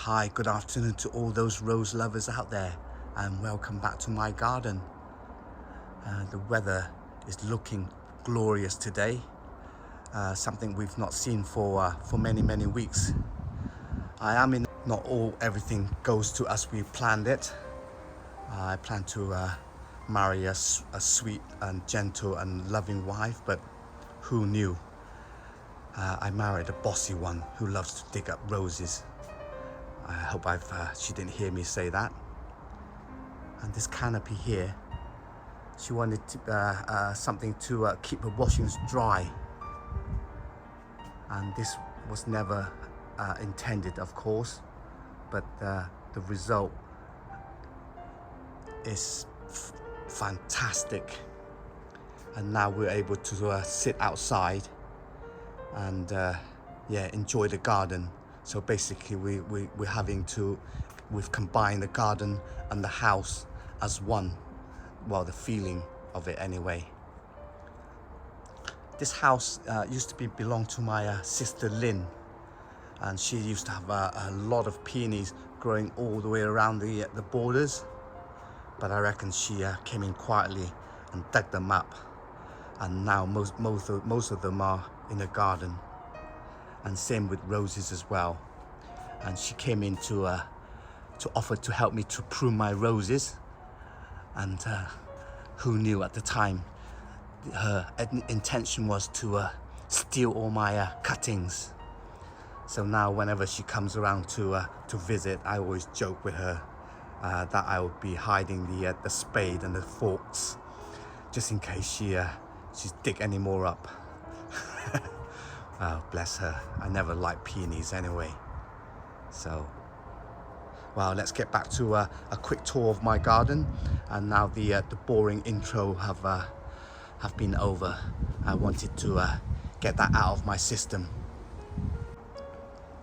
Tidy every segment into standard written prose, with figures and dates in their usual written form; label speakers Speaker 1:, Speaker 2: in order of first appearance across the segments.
Speaker 1: Hi, good afternoon to all those rose lovers out there, and welcome back to my garden. The weather is looking glorious today, something we've not seen for many weeks. Not everything goes to as we planned it. I plan to marry a sweet and gentle and loving wife, but who knew? I married a bossy one who loves to dig up roses. I hope she didn't hear me say that. And this canopy here, she wanted something to keep her washings dry. And this was never intended, of course, but the result is fantastic. And now we're able to sit outside and enjoy the garden. So basically we've combined the garden and the house as one. Well, the feeling of it anyway. This house used to belong to my sister Lynn, and she used to have a lot of peonies growing all the way around the borders, but I reckon she came in quietly and dug them up, and now most of them are in the garden. And same with roses as well. And she came in to offer to help me to prune my roses. And who knew at the time her intention was to steal all my cuttings. So now whenever she comes around to visit, I always joke with her that I will be hiding the spade and the forks, just in case she's dig any more up. Oh, bless her. I never liked peonies anyway. So, well, let's get back to a quick tour of my garden. And now the boring intro have been over. I wanted to get that out of my system.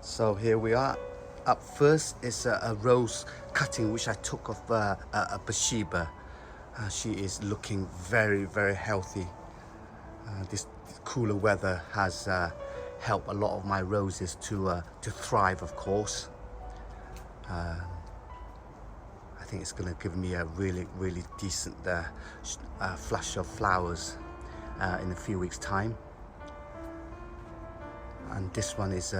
Speaker 1: So here we are. Up first is a rose cutting which I took off a Bathsheba. She is looking very healthy. This cooler weather has helped a lot of my roses to thrive, of course. I think it's going to give me a really decent flush of flowers in a few weeks' time. And this one is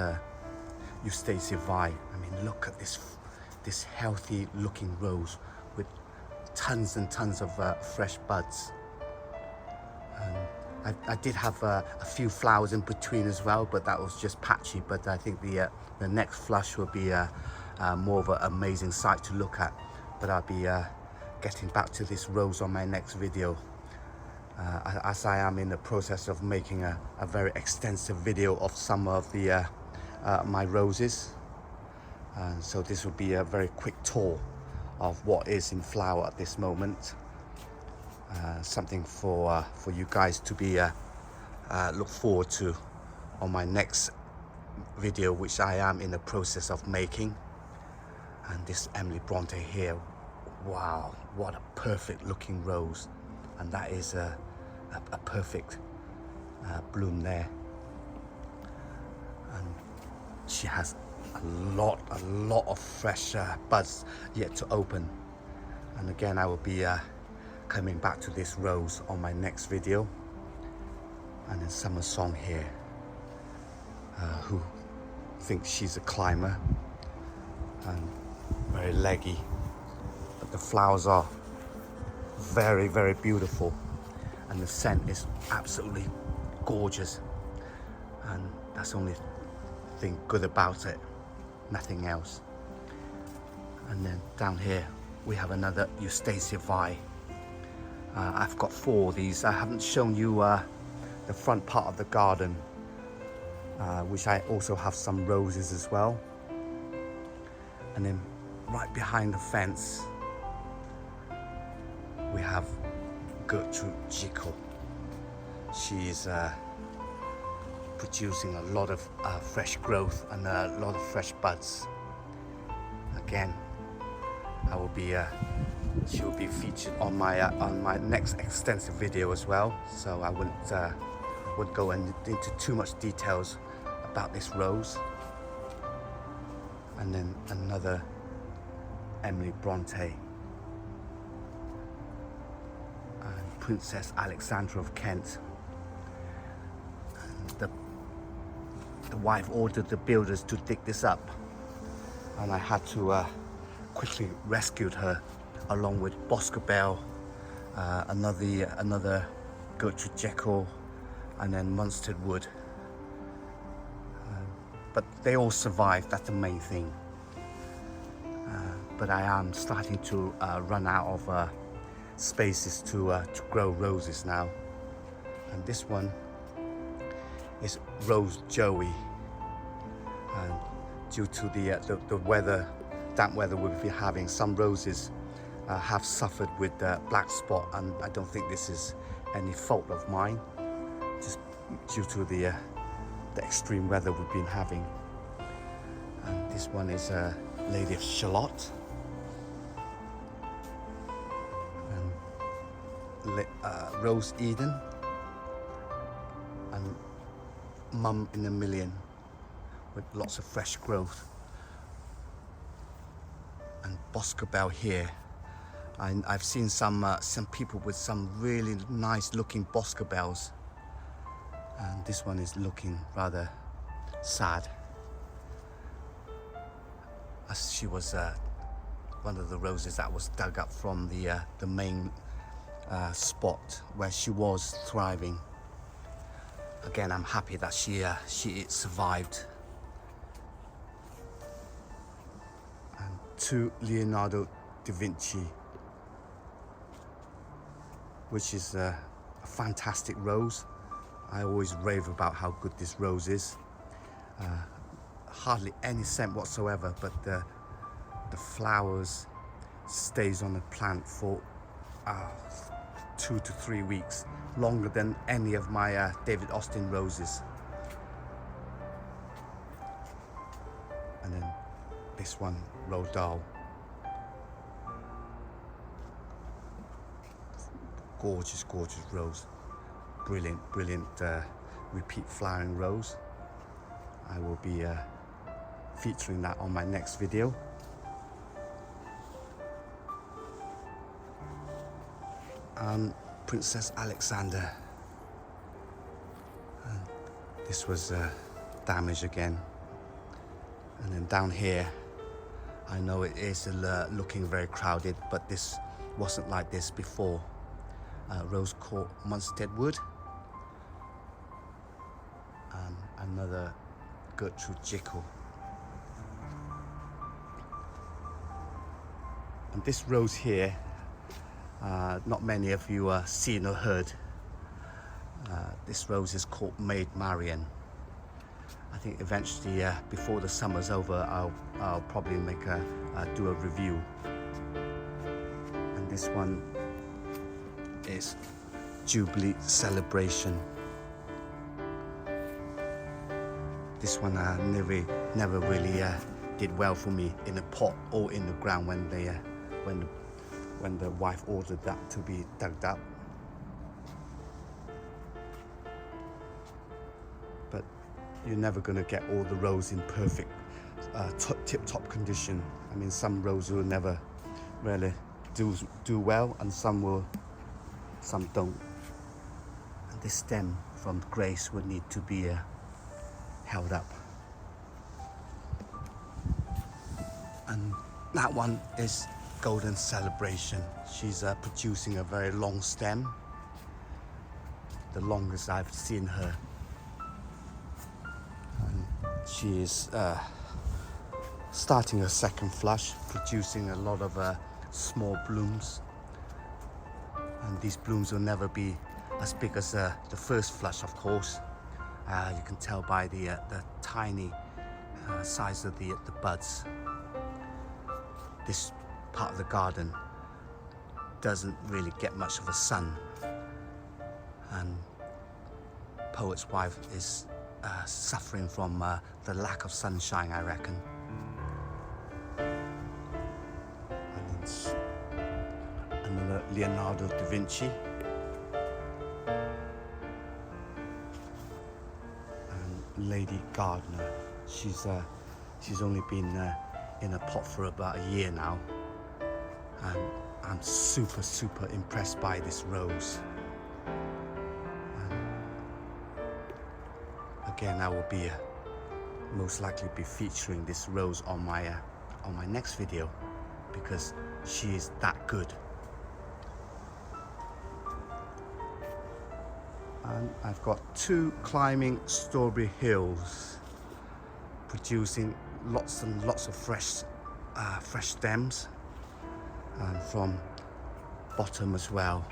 Speaker 1: Eustacia Vi. I mean, look at this healthy looking rose with tons and tons of fresh buds. I did have a few flowers in between as well, but that was just patchy. But I think the next flush will be more of an amazing sight to look at. But I'll be getting back to this rose on my next video, as I am in the process of making a very extensive video of some of the my roses. So this will be a very quick tour of what is in flower at this moment. Something for you guys to be look forward to on my next video, which I am in the process of making. And this Emily Bronte here, wow, what a perfect looking rose. And that is a perfect bloom there. And she has a lot of fresh buds yet to open. And again, I will be coming back to this rose on my next video. And then Summer Song here, who thinks she's a climber and very leggy, but the flowers are very beautiful, and the scent is absolutely gorgeous, and that's the only thing good about it, nothing else. And then down here we have another Eustacia Vi. I've got 4 of these. I haven't shown you the front part of the garden, which I also have some roses as well. And then right behind the fence we have Gertrude Jekyll. She's producing a lot of fresh growth and a lot of fresh buds. Again, I will be she will be featured on my next extensive video as well, so I wouldn't go into too much details about this rose. And then another Emily Bronte. And Princess Alexandra of Kent. And the wife ordered the builders to dig this up. And I had to quickly rescue her along with Boscobel, another Gertrude Jekyll, and then Munstead Wood. But they all survived, that's the main thing. But I am starting to run out of spaces to grow roses now. And this one is Rose Joey. And due to the weather, damp weather we've been having, some roses have suffered with black spot, and I don't think this is any fault of mine, just due to the extreme weather we've been having. And this one is Lady of Shalott, and Rose Eden, and Mum in a Million with lots of fresh growth. And Boscobel here. I've seen some people with some really nice looking Boscobels, and this one is looking rather sad, as she was one of the roses that was dug up from the main spot where she was thriving. Again, I'm happy that she survived. And to Leonardo da Vinci, which is a fantastic rose. I always rave about how good this rose is. Hardly any scent whatsoever, but the flowers stays on the plant for 2 to 3 weeks, longer than any of my David Austin roses. And then this one, Rodal. Gorgeous, gorgeous rose. Brilliant, brilliant repeat flowering rose. I will be featuring that on my next video. And Princess Alexander. And this was damaged again. And then down here, I know it is looking very crowded, but this wasn't like this before. Rose Court Munstead Wood, and another Gertrude Jekyll. And this rose here, not many of you seen or heard. This rose is called Maid Marian. I think eventually, before the summer's over, I'll probably do a review. And this one is Jubilee Celebration. This one never really did well for me in a pot or in the ground when the wife ordered that to be dug up. But you're never going to get all the roses in perfect tip-top condition. I mean, some roses will never really do well, and some don't. And this stem from Grace would need to be held up. And that one is Golden Celebration. She's producing a very long stem, the longest I've seen her. And she is starting her second flush, producing a lot of small blooms. And these blooms will never be as big as the first flush, of course. You can tell by the tiny size of the buds. This part of the garden doesn't really get much of a sun, and Poet's Wife is suffering from the lack of sunshine, I reckon. And it's another Leonardo da Vinci. And Lady Gardner. She's only been in a pot for about a year now, and I'm super impressed by this rose. Again, I will be most likely be featuring this rose on my next video, because she is that good. And I've got 2 climbing strawberry hills, producing lots and lots of fresh stems, and from bottom as well.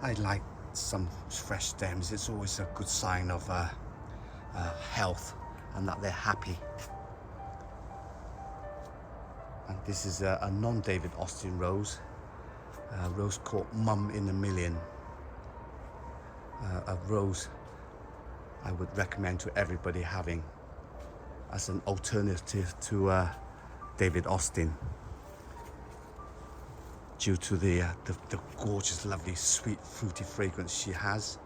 Speaker 1: I like some fresh stems. It's always a good sign of health and that they're happy. And this is a non-David Austin rose, a rose called Mum in a Million. A rose I would recommend to everybody having as an alternative to David Austin, due to the gorgeous, lovely, sweet, fruity fragrance she has.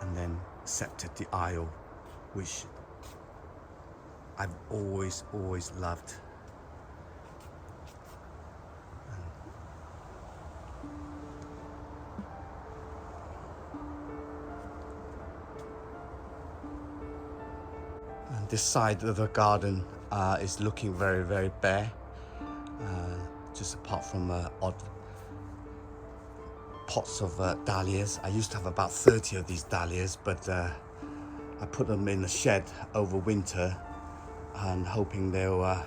Speaker 1: And then Scepter d'Isle, which I've always loved. And this side of the garden is looking very bare, just apart from odd pots of dahlias. I used to have about 30 of these dahlias, but I put them in the shed over winter and hoping they'll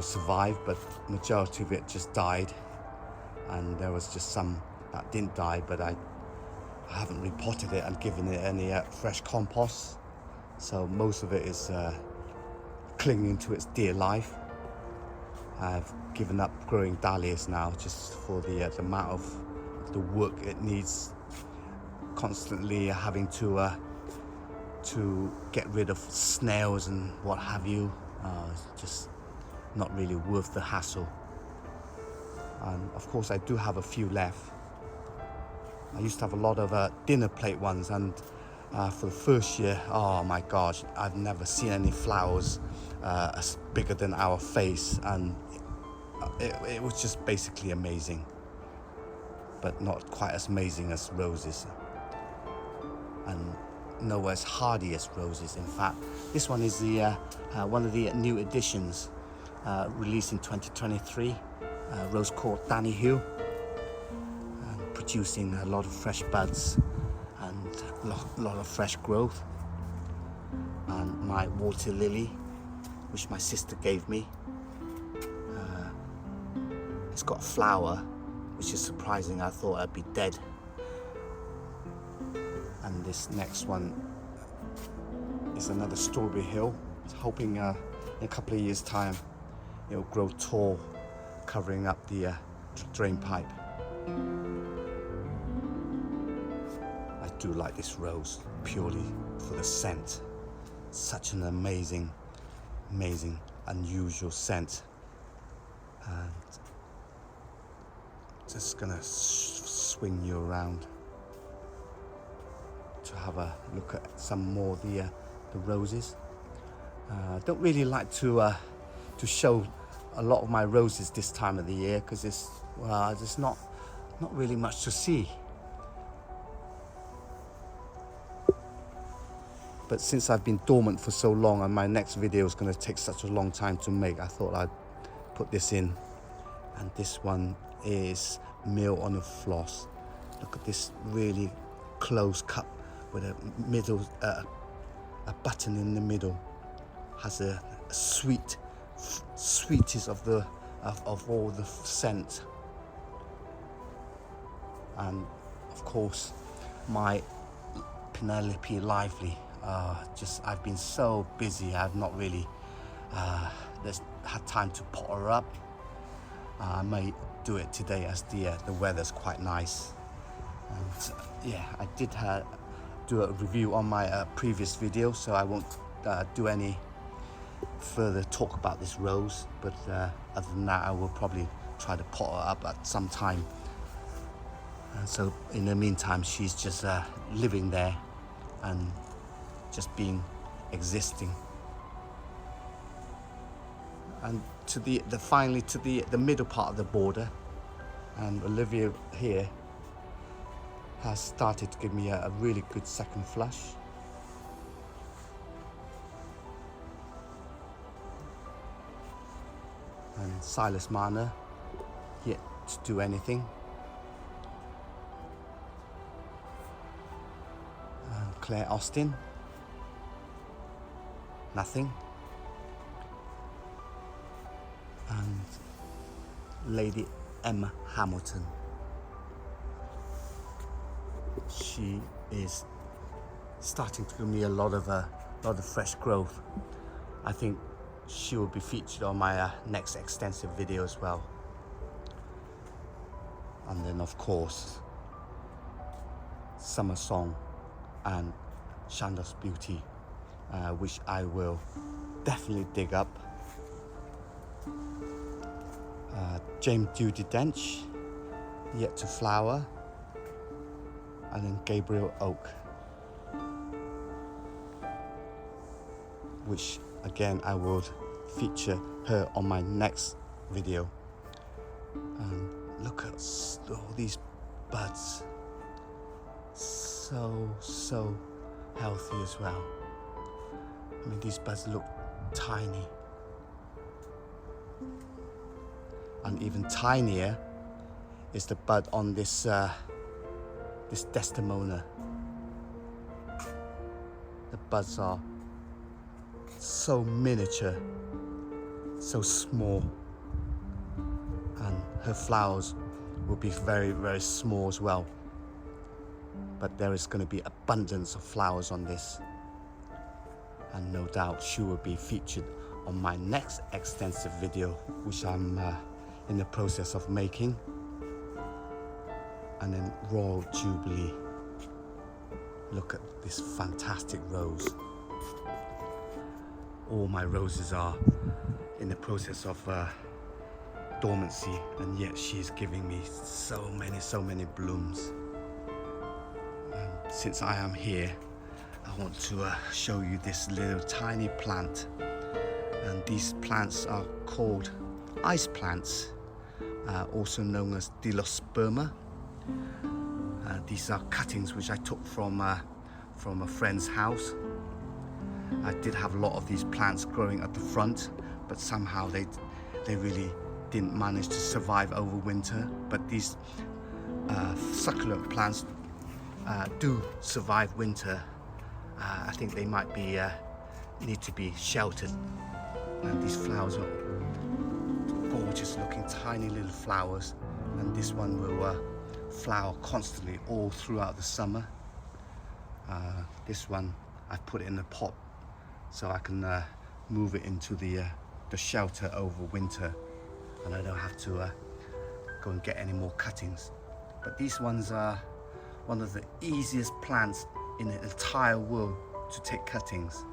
Speaker 1: survive, but majority of it just died, and there was just some that didn't die, but I haven't repotted it and given it any fresh compost, so most of it is clinging to its dear life. I've given up growing dahlias now, just for the amount of the work it needs, constantly having to get rid of snails and what have you. It's just not really worth the hassle. And of course I do have a few left. I used to have a lot of dinner plate ones, and for the first year, oh my gosh, I've never seen any flowers as bigger than our face, and it was just basically amazing, but not quite as amazing as roses, and nowhere as hardy as roses. In fact, this one is the one of the new additions, released in 2023, a rose called Danny Hugh, producing a lot of fresh buds and a lot of fresh growth. And my water lily, which my sister gave me, it's got a flower, which is surprising. I thought I'd be dead. And this next one is another strawberry hill. I was hoping in a couple of years' time it'll grow tall, covering up the drain pipe. I do like this rose purely for the scent. Such an amazing, unusual scent. And just gonna swing you around to have a look at some more of the roses. I don't really like to show a lot of my roses this time of the year, because there's not really much to see. But since I've been dormant for so long and my next video is going to take such a long time to make, I thought I'd put this in. And this one is Meal on a Floss. Look at this really close cup with a middle, a button in the middle. Has a sweetest of all the scent. And of course my Penelope Lively. I've been so busy, I've not really had time to pot her up. I may do it today as the weather's quite nice. And yeah, I did do a review on my previous video, so I won't do any further talk about this rose, but other than that, I will probably try to pot her up at some time. And so in the meantime, she's just living there and just been existing. And to finally to the middle part of the border, and Olivia here has started to give me a really good second flush. And Silas Marner yet to do anything. And Claire Austin, nothing. And Lady Emma Hamilton, she is starting to give me a lot of fresh growth. I think she will be featured on my next extensive video as well. And then of course Summer Song and Chandos Beauty, which I will definitely dig up. James Judi Dench, yet to flower. And then Gabriel Oak, which again I would feature her on my next video. And look at all these buds, so healthy as well. I mean, these buds look tiny, and even tinier is the bud on this this Desdemona. The buds are so miniature, so small, and her flowers will be very small as well. But there is going to be abundance of flowers on this, and no doubt she will be featured on my next extensive video, which I'm in the process of making. And then Royal Jubilee. Look at this fantastic rose. All my roses are in the process of dormancy, and yet she's giving me so many blooms. And since I am here, I want to show you this little tiny plant. And these plants are called ice plants, also known as Dilosperma. These are cuttings which I took from a friend's house. I did have a lot of these plants growing at the front, but somehow they really didn't manage to survive over winter. But these succulent plants do survive winter. I think they might be need to be sheltered. And these flowers are gorgeous looking, tiny little flowers, and this one will flower constantly all throughout the summer. This one I've put it in a pot so I can move it into the shelter over winter, and I don't have to go and get any more cuttings. But these ones are one of the easiest plants in the entire world to take cuttings.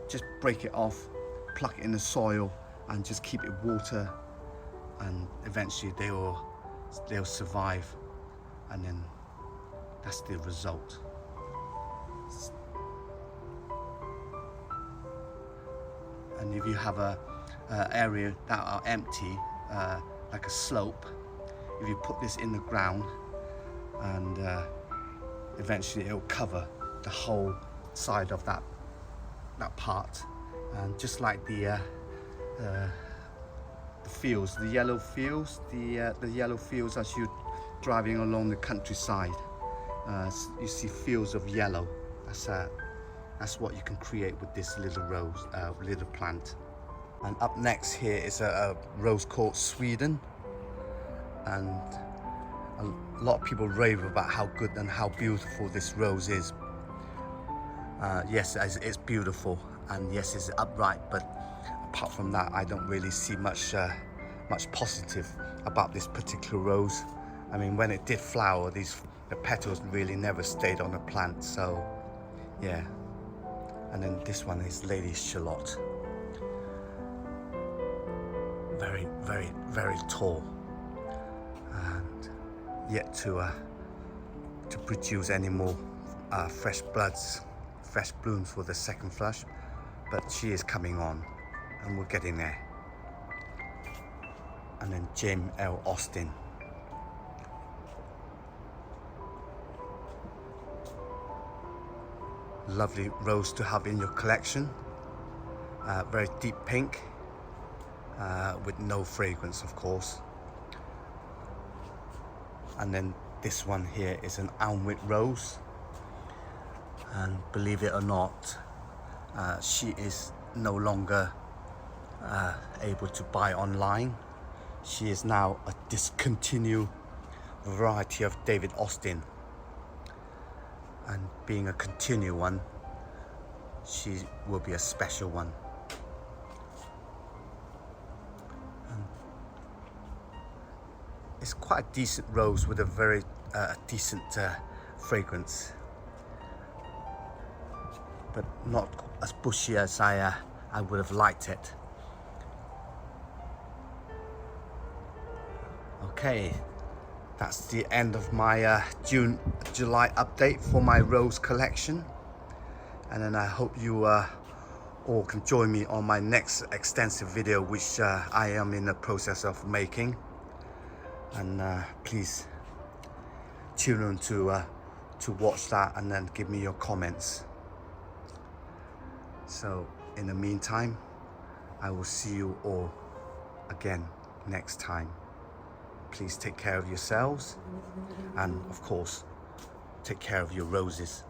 Speaker 1: Just break it off, pluck it in the soil, and just keep it water, and eventually they'll survive, and then that's the result. And if you have a area that are empty, like a slope, if you put this in the ground, and eventually it'll cover the whole side of that part. And just like the fields, the yellow fields, the yellow fields as you're driving along the countryside, you see fields of yellow. That's what you can create with this little rose, little plant. And up next here is a rose called Sweden, and a lot of people rave about how good and how beautiful this rose is. Yes, it's beautiful, and yes, it's upright, but apart from that, I don't really see much positive about this particular rose. I mean, when it did flower, the petals really never stayed on the plant, so yeah. And then this one is Lady Charlotte. Very tall, and yet to produce any more fresh buds fresh blooms for the second flush, but she is coming on and we're getting there. And then James L. Austin. Lovely rose to have in your collection. Very deep pink with no fragrance, of course. And then this one here is an Alnwick rose, and believe it or not, she is no longer able to buy online. She is now a discontinued variety of David Austin, and being a continued one, she will be a special one. It's quite a decent rose with a very decent fragrance, but not as bushy as I would have liked it. Okay, that's the end of my July update for my rose collection, and then I hope you all can join me on my next extensive video, which I am in the process of making. And please tune in to watch that, and then give me your comments. So in the meantime, I will see you all again next time. Please take care of yourselves, and of course, take care of your roses.